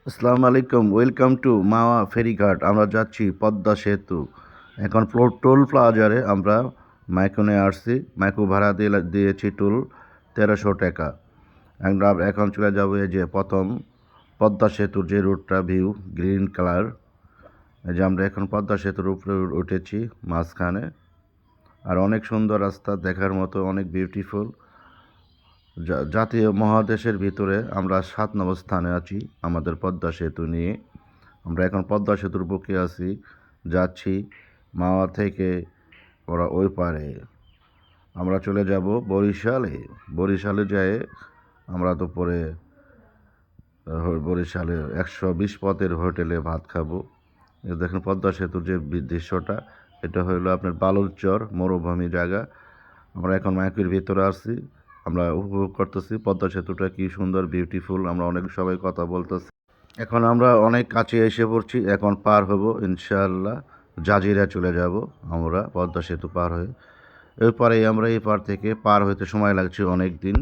আসসালামু আলাইকুম, welcome to মাওয়া ফেরিঘাট। আমরা যাচ্ছি পদ্মা সেতু। এখন টোল প্লাজারে আমরা মাইক্রো নিয়ে আসছি। মাইক্রো ভাড়া দিয়েছি টোল 1300 টাকা। আমরা এখন চলে যাবো এই যে প্রথম পদ্মা সেতুর যে রুটটা ভিউ গ্রিন কালার। এই যে আমরা এখন পদ্মা সেতুর উপরে উঠেছি মাঝখানে। আর অনেক সুন্দর রাস্তা, দেখার মতো, অনেক বিউটিফুল। জাতীয় মহাদেশের ভিতরে আমরা 7 নম্বর স্থানে আছি আমাদের পদ্মা সেতু নিয়ে। আমরা এখন পদ্মা সেতুর বুকে আছি, যাচ্ছি মাওয়া থেকে ওরা ওই পারে। আমরা চলে যাব বরিশালে। বরিশালে যেয়ে আমরা দুপুরে বরিশালে 120 পদের হোটেলে ভাত খাবো। দেখেন পদ্মা সেতুর যে দৃশ্যটা, এটা হলো আপনার বালুরচর মরুভূমি জায়গা। আমরা এখন মায়াকির ভিতরে আসছি। আমরা উপভোগ করতেছি পদ্মা সেতুটা কি সুন্দর, বিউটিফুল। আমরা অনেক সবাই কথা বলতেছি। এখন আমরা অনেক কাছে এসে পড়ছি। এখন পার হব ইনশাআল্লাহ, জাজিরা চলে যাব আমরা পদ্মা সেতু পার হয়ে। এরপরেই আমরা এই পার থেকে পার হইতে সময় লাগছে অনেক দিন।